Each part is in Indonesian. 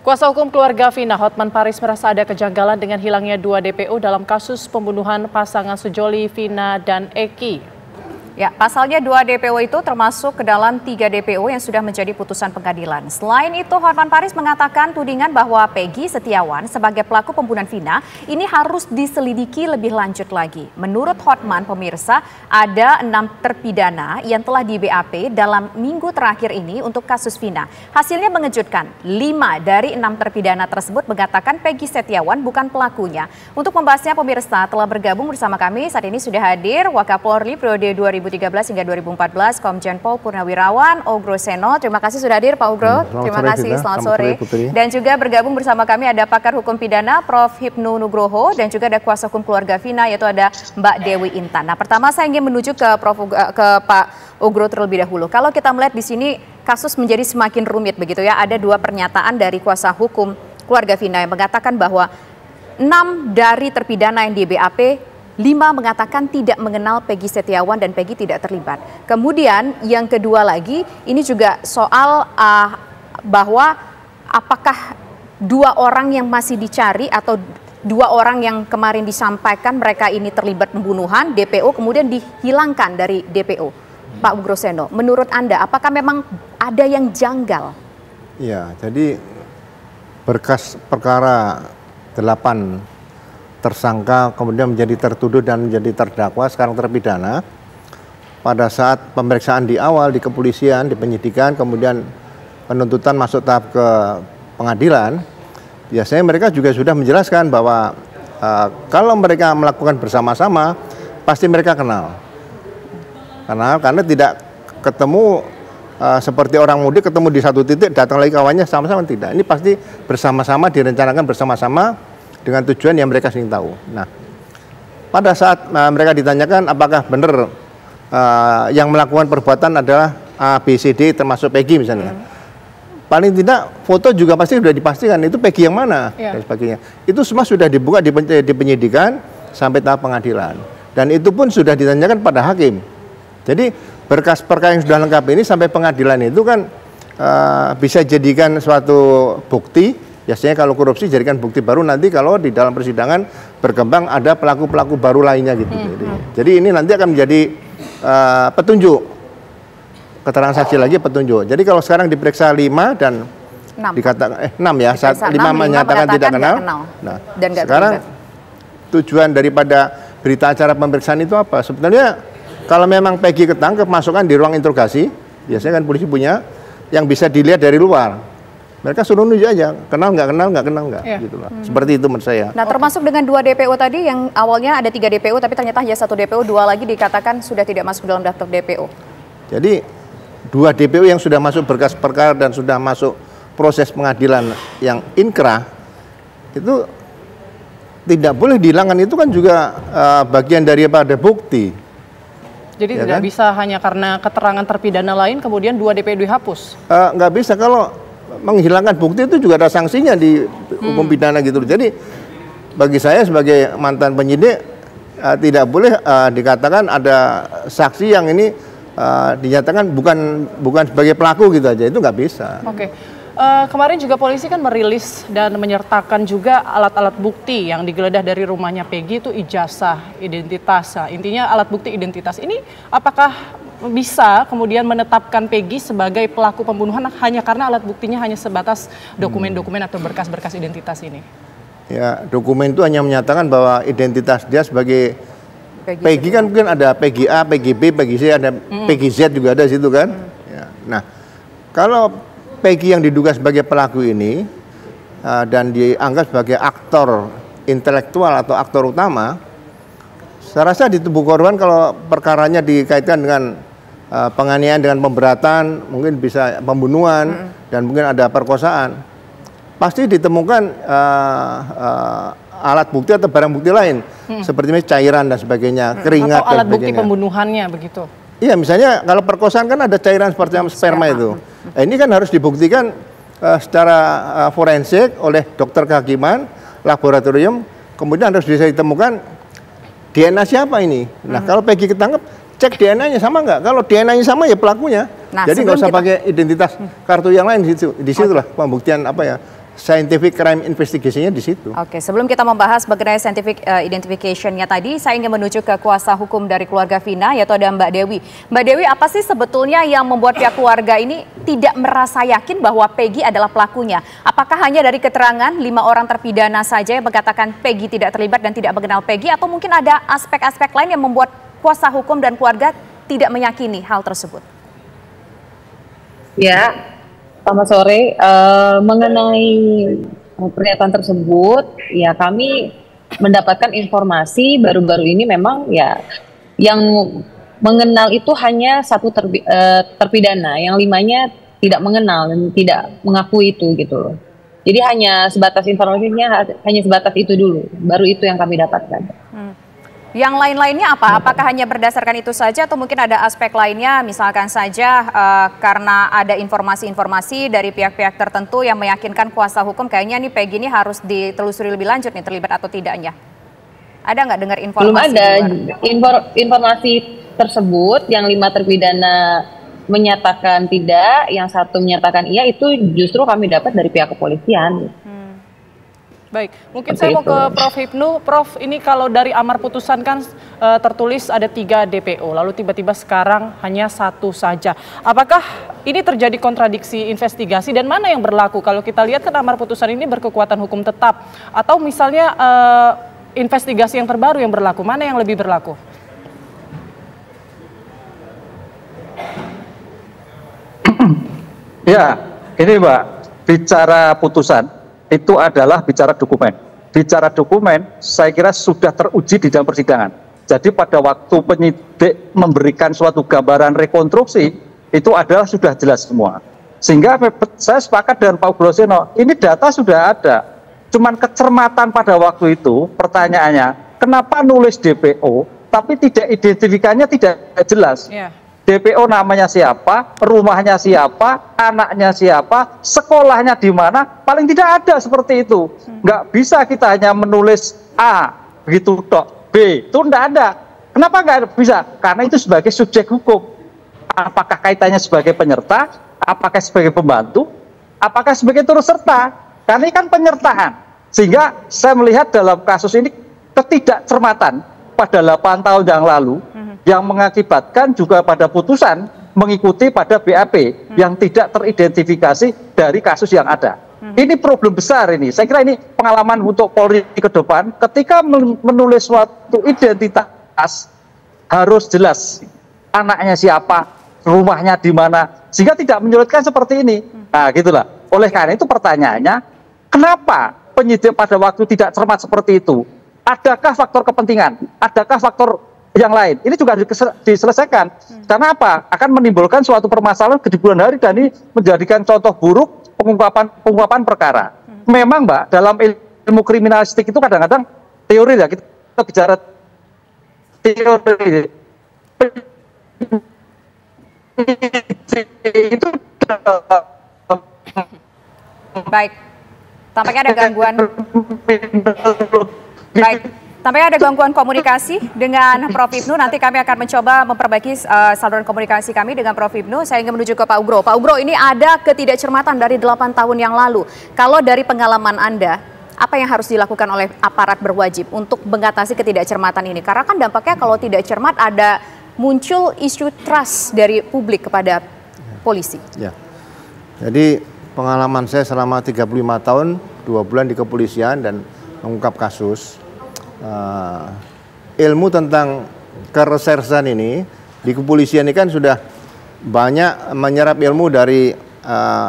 Kuasa hukum keluarga Vina, Hotman Paris, merasa ada kejanggalan dengan hilangnya 2 DPO dalam kasus pembunuhan pasangan Sujoli, Vina, dan Eki. Ya, pasalnya 2 DPO itu termasuk ke dalam 3 DPO yang sudah menjadi putusan pengadilan. Selain itu, Hotman Paris mengatakan tudingan bahwa Peggy Setiawan sebagai pelaku pembunuhan Vina ini harus diselidiki lebih lanjut lagi. Menurut Hotman, pemirsa, ada 6 terpidana yang telah di BAP dalam minggu terakhir ini untuk kasus Vina. Hasilnya mengejutkan, 5 dari 6 terpidana tersebut mengatakan Peggy Setiawan bukan pelakunya. Untuk membahasnya, pemirsa, telah bergabung bersama kami saat ini sudah hadir Wakapolri periode 2013 hingga 2014, Komjen Pol Purnawirawan Ogro Seno. Terima kasih sudah hadir Pak Ogro. Terima kasih, selamat sore. Dan juga bergabung bersama kami ada pakar hukum pidana Prof. Hipnu Nugroho dan juga ada kuasa hukum keluarga Vina yaitu ada Mbak Dewi Intan. Nah, pertama saya ingin menuju ke Pak Ogro terlebih dahulu. Kalau kita melihat di sini kasus menjadi semakin rumit begitu ya. Ada 2 pernyataan dari kuasa hukum keluarga Vina yang mengatakan bahwa 6 dari terpidana yang di BAP, 5 mengatakan tidak mengenal Peggy Setiawan dan Peggy tidak terlibat. Kemudian yang kedua lagi, ini juga soal bahwa apakah 2 orang yang masih dicari atau 2 orang yang kemarin disampaikan mereka ini terlibat pembunuhan, DPO kemudian dihilangkan dari DPO. Pak Ogro Seno, menurut Anda apakah memang ada yang janggal? Ya, jadi berkas perkara 8 tersangka kemudian menjadi tertuduh dan menjadi terdakwa sekarang terpidana. Pada saat pemeriksaan di awal di kepolisian, di penyidikan, kemudian penuntutan masuk tahap ke pengadilan, biasanya mereka juga sudah menjelaskan bahwa kalau mereka melakukan bersama-sama pasti mereka kenal. Karena tidak ketemu seperti orang mudik ketemu di satu titik datang lagi kawannya sama-sama, tidak. Ini pasti bersama-sama, direncanakan bersama-sama dengan tujuan yang mereka sendiri tahu. Nah, pada saat mereka ditanyakan apakah benar yang melakukan perbuatan adalah A, B, C, D termasuk Peggy misalnya. Paling tidak foto juga pasti sudah dipastikan itu Peggy yang mana dan sebagainya. Itu semua sudah dibuka di penyidikan sampai tahap pengadilan. Dan itu pun sudah ditanyakan pada hakim. Jadi berkas perkara yang sudah lengkap ini sampai pengadilan itu kan bisa jadikan suatu bukti. Biasanya kalau korupsi jadikan bukti baru nanti kalau di dalam persidangan berkembang ada pelaku-pelaku baru lainnya gitu. Jadi ini nanti akan menjadi petunjuk. Keterangan saksi lagi petunjuk. Jadi kalau sekarang diperiksa 5 dan 6. Dikatakan 6 ya, saat 5 menyatakan tidak kenal. Nah, dan sekarang tujuan daripada berita acara pemeriksaan itu apa? Sebenarnya kalau memang Peggy ketangkep masukkan di ruang interogasi, biasanya kan polisi punya yang bisa dilihat dari luar. Mereka suruh nunjuk aja, kenal nggak, gitu lah. Seperti itu menurut saya. Nah, termasuk dengan 2 DPO tadi yang awalnya ada 3 DPO, tapi ternyata hanya 1 DPO, 2 lagi dikatakan sudah tidak masuk dalam daftar DPO. Jadi 2 DPO yang sudah masuk berkas perkara dan sudah masuk proses pengadilan yang inkrah, itu tidak boleh dihilangkan, itu kan juga bagian daripada bukti. Jadi ya tidak kan? Bisa hanya karena keterangan terpidana lain kemudian 2 DPO dihapus? Nggak bisa, kalau menghilangkan bukti itu juga ada sanksinya di hukum pidana gitu. Jadi bagi saya sebagai mantan penyidik tidak boleh dikatakan ada saksi yang ini dinyatakan bukan sebagai pelaku gitu aja, itu nggak bisa. Oke. Kemarin juga polisi kan merilis dan menyertakan juga alat-alat bukti yang digeledah dari rumahnya Peggy itu ijazah, identitas. Intinya alat bukti identitas ini apakah bisa kemudian menetapkan Peggy sebagai pelaku pembunuhan hanya karena alat buktinya hanya sebatas dokumen-dokumen atau berkas-berkas identitas ini? Ya, dokumen itu hanya menyatakan bahwa identitas dia sebagai Peggy kan mungkin ada Peggy A, Peggy B, Peggy C, ada Peggy Z juga ada situ kan. Ya. Nah, kalau Peggy yang diduga sebagai pelaku ini dan dianggap sebagai aktor intelektual atau aktor utama, saya rasa di tubuh korban kalau perkaranya dikaitkan dengan penganiayaan dengan pemberatan, mungkin bisa pembunuhan dan mungkin ada perkosaan, pasti ditemukan alat bukti atau barang bukti lain seperti cairan dan sebagainya, keringat atau alat dan bukti pembunuhannya begitu. Iya, misalnya kalau perkosaan kan ada cairan seperti sperma itu. Ini kan harus dibuktikan secara forensik oleh dokter kehakiman, laboratorium, kemudian harus bisa ditemukan DNA siapa ini. Nah, kalau Peggy ketangkep, cek DNA-nya sama nggak? Kalau DNA-nya sama ya pelakunya. Nah, jadi nggak usah pakai identitas kartu yang lain di situ. Di situlah pembuktian apa ya, scientific crime investigation-nya di situ. Oke, sebelum kita membahas mengenai scientific identification-nya tadi, saya ingin menuju ke kuasa hukum dari keluarga Vina, yaitu ada Mbak Dewi. Mbak Dewi, apa sih sebetulnya yang membuat pihak keluarga ini tidak merasa yakin bahwa Peggy adalah pelakunya? Apakah hanya dari keterangan 5 orang terpidana saja yang mengatakan Peggy tidak terlibat dan tidak mengenal Peggy, atau mungkin ada aspek-aspek lain yang membuat kuasa hukum dan keluarga tidak meyakini hal tersebut? Ya, selamat sore. Mengenai pernyataan tersebut, ya kami mendapatkan informasi baru-baru ini memang ya yang mengenal itu hanya satu terpidana, yang 5-nya tidak mengenal dan tidak mengakui itu gitu loh. Jadi hanya sebatas informasinya hanya sebatas itu dulu, baru itu yang kami dapatkan. Yang lain-lainnya apa? Apakah hanya berdasarkan itu saja atau mungkin ada aspek lainnya, misalkan saja karena ada informasi-informasi dari pihak-pihak tertentu yang meyakinkan kuasa hukum kayaknya nih Peggy ini harus ditelusuri lebih lanjut nih terlibat atau tidaknya? Ada nggak dengar informasi? Belum ada informasi tersebut, yang 5 terpidana menyatakan tidak, yang 1 menyatakan iya, itu justru kami dapat dari pihak kepolisian. Baik, mungkin saya mau ke Prof. Hipnu. Prof, ini kalau dari amar putusan kan tertulis ada 3 DPO, lalu tiba-tiba sekarang hanya 1 saja. Apakah ini terjadi kontradiksi investigasi dan mana yang berlaku? Kalau kita lihat kan amar putusan ini berkekuatan hukum tetap, atau misalnya investigasi yang terbaru yang berlaku, mana yang lebih berlaku? Ya, ini Mbak, bicara putusan itu adalah bicara dokumen. Bicara dokumen, saya kira sudah teruji di dalam persidangan. Jadi pada waktu penyidik memberikan suatu gambaran rekonstruksi, itu adalah sudah jelas semua. Sehingga saya sepakat dengan Pak Groseno, ini data sudah ada. Cuman kecermatan pada waktu itu, pertanyaannya, kenapa nulis DPO, tapi tidak identifikannya tidak jelas. DPO namanya siapa, rumahnya siapa, anaknya siapa, sekolahnya di mana, paling tidak ada seperti itu. Nggak bisa kita hanya menulis A, begitu tok, B, itu nggak ada. Kenapa nggak bisa? Karena itu sebagai subjek hukum. Apakah kaitannya sebagai penyerta, apakah sebagai pembantu, apakah sebagai turut serta? Karena ini kan penyertaan. Sehingga saya melihat dalam kasus ini ketidakcermatan pada 8 tahun yang lalu, yang mengakibatkan juga pada putusan mengikuti pada BAP yang tidak teridentifikasi dari kasus yang ada. Ini problem besar ini. Saya kira ini pengalaman untuk Polri ke depan. Ketika menulis suatu identitas harus jelas anaknya siapa, rumahnya di mana, sehingga tidak menyulitkan seperti ini. Nah, gitulah. Oleh karena itu pertanyaannya, kenapa penyidik pada waktu tidak cermat seperti itu? Adakah faktor kepentingan? Adakah faktor yang lain? Ini juga diselesaikan. Karena apa? Akan menimbulkan suatu permasalahan di kemudian hari dan ini menjadikan contoh buruk pengungkapan perkara. Memang Mbak, dalam ilmu kriminalistik itu kadang-kadang teori ya, kita bicara teori. Itu baik. Tampaknya ada gangguan. Baik. Tampaknya ada gangguan komunikasi dengan Prof. Hipnu. Nanti kami akan mencoba memperbaiki saluran komunikasi kami dengan Prof. Hipnu. Saya ingin menuju ke Pak Ugro. Pak Ugro, ini ada ketidakcermatan dari 8 tahun yang lalu. Kalau dari pengalaman Anda, apa yang harus dilakukan oleh aparat berwajib untuk mengatasi ketidakcermatan ini? Karena kan dampaknya kalau tidak cermat ada muncul isu trust dari publik kepada polisi. Ya. Jadi pengalaman saya selama 35 tahun, 2 bulan di kepolisian dan mengungkap kasus. Ilmu tentang keresersan ini di kepolisian ini kan sudah banyak menyerap ilmu dari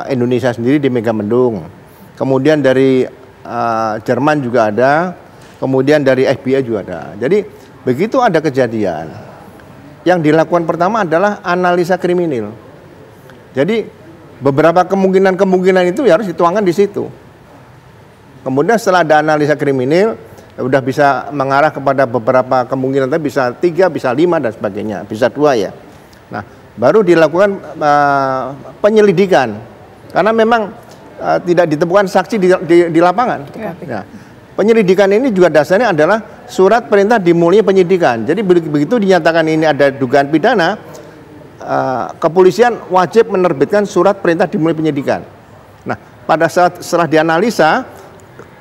Indonesia sendiri di Megamendung, kemudian dari Jerman juga ada, kemudian dari FBI juga ada. Jadi begitu ada kejadian, yang dilakukan pertama adalah analisa kriminal. Jadi beberapa kemungkinan itu harus dituangkan di situ. Kemudian setelah ada analisa kriminal, udah bisa mengarah kepada beberapa kemungkinan, tapi bisa 3, bisa 5 dan sebagainya, bisa 2 ya. Nah, baru dilakukan penyelidikan, karena memang tidak ditemukan saksi di lapangan. Nah, penyelidikan ini juga dasarnya adalah surat perintah dimulai penyidikan. Jadi begitu dinyatakan ini ada dugaan pidana, kepolisian wajib menerbitkan surat perintah dimulai penyidikan. Nah, pada saat setelah dianalisa,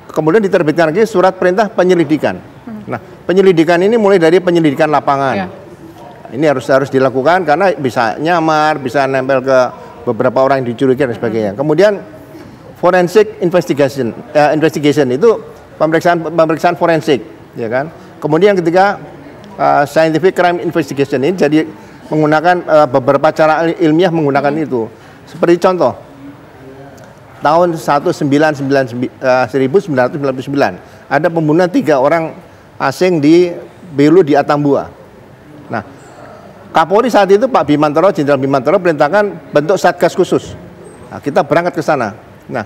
kemudian diterbitkan lagi surat perintah penyelidikan. Nah, penyelidikan ini mulai dari penyelidikan lapangan. Ini harus dilakukan karena bisa nyamar, bisa nempel ke beberapa orang yang dicurigai dan sebagainya. Kemudian forensic investigation itu pemeriksaan forensik, ya kan. Kemudian ketika scientific crime investigation ini jadi menggunakan beberapa cara ilmiah menggunakan itu. Seperti contoh, tahun 1999 ada pembunuhan 3 orang asing di Belu di Atambua. Nah, Kapolri saat itu Pak Bimantoro, Jenderal Bimantoro perintahkan bentuk satgas khusus. Nah, kita berangkat ke sana. Nah,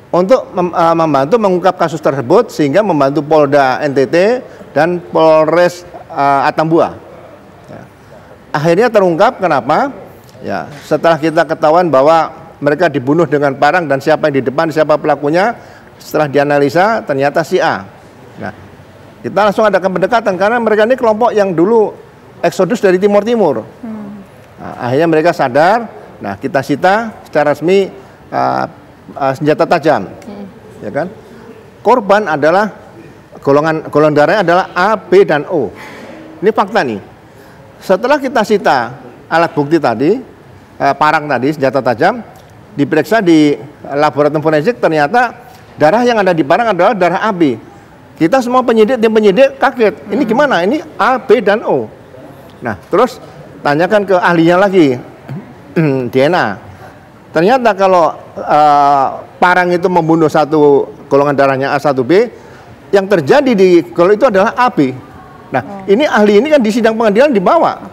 untuk membantu mengungkap kasus tersebut sehingga membantu Polda NTT dan Polres Atambua. Ya. Akhirnya terungkap, kenapa? Ya, setelah kita ketahuan bahwa mereka dibunuh dengan parang dan siapa yang di depan, siapa pelakunya, setelah dianalisa ternyata si A. Nah, kita langsung ada pendekatan karena mereka ini kelompok yang dulu eksodus dari Timur-Timur. Nah, akhirnya mereka sadar. Nah, kita sita secara resmi senjata tajam, ya kan? Korban adalah golongan darahnya adalah A, B, dan O. Ini fakta nih. Setelah kita sita alat bukti tadi, parang tadi, senjata tajam, diperiksa di laboratorium forensik, ternyata darah yang ada di parang adalah darah AB. Kita semua tim penyidik kaget. Ini gimana? Ini A, B, dan O. Nah, terus tanyakan ke ahlinya lagi, DNA. Ternyata kalau parang itu membunuh satu golongan darahnya A1B, yang terjadi kalau itu adalah AB. Nah, ini ahli ini kan di sidang pengadilan dibawa.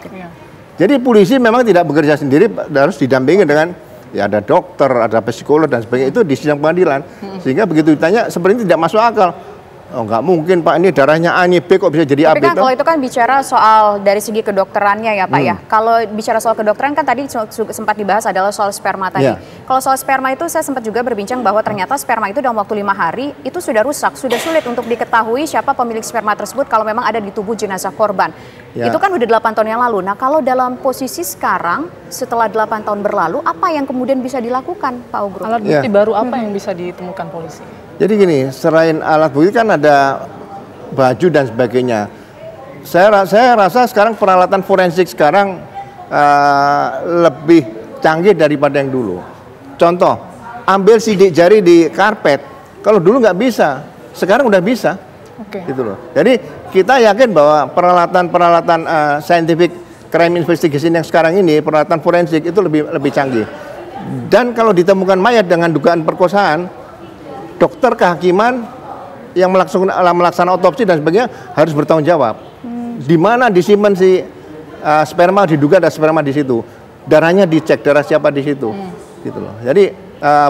Jadi polisi memang tidak bekerja sendiri, harus didampingi dengan ya ada dokter, ada psikolog dan sebagainya, itu di sidang pengadilan. Sehingga begitu ditanya sebenarnya tidak masuk akal. Oh, nggak mungkin Pak, ini darahnya A, ini B kok bisa jadi AB. Tapi kan kalau itu kan bicara soal dari segi kedokterannya ya Pak ya. Kalau bicara soal kedokteran kan tadi sempat dibahas adalah soal sperma tadi. Kalau soal sperma itu saya sempat juga berbincang bahwa ternyata sperma itu dalam waktu 5 hari itu sudah rusak, sudah sulit untuk diketahui siapa pemilik sperma tersebut kalau memang ada di tubuh jenazah korban. Itu kan udah 8 tahun yang lalu. Nah, kalau dalam posisi sekarang setelah 8 tahun berlalu, apa yang kemudian bisa dilakukan Pak Ugro? Alat bukti baru apa yang bisa ditemukan polisi? Jadi gini, selain alat bukti kan ada baju dan sebagainya. Saya rasa sekarang peralatan forensik sekarang lebih canggih daripada yang dulu. Contoh, ambil sidik jari di karpet. Kalau dulu nggak bisa, sekarang udah bisa. Gitu loh. Jadi kita yakin bahwa peralatan scientific crime investigation yang sekarang ini, peralatan forensik itu lebih canggih. Dan kalau ditemukan mayat dengan dugaan perkosaan, dokter kehakiman yang melaksanakan otopsi dan sebagainya harus bertanggung jawab. Di mana disimpan si sperma, diduga ada sperma di situ. Darahnya dicek, darah siapa di situ. Gitu loh. Jadi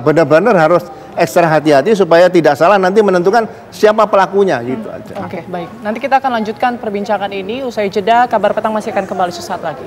benar-benar harus ekstra hati-hati supaya tidak salah nanti menentukan siapa pelakunya gitu aja. Oke, baik. Nanti kita akan lanjutkan perbincangan ini usai jeda. Kabar Petang masih akan kembali sesaat lagi.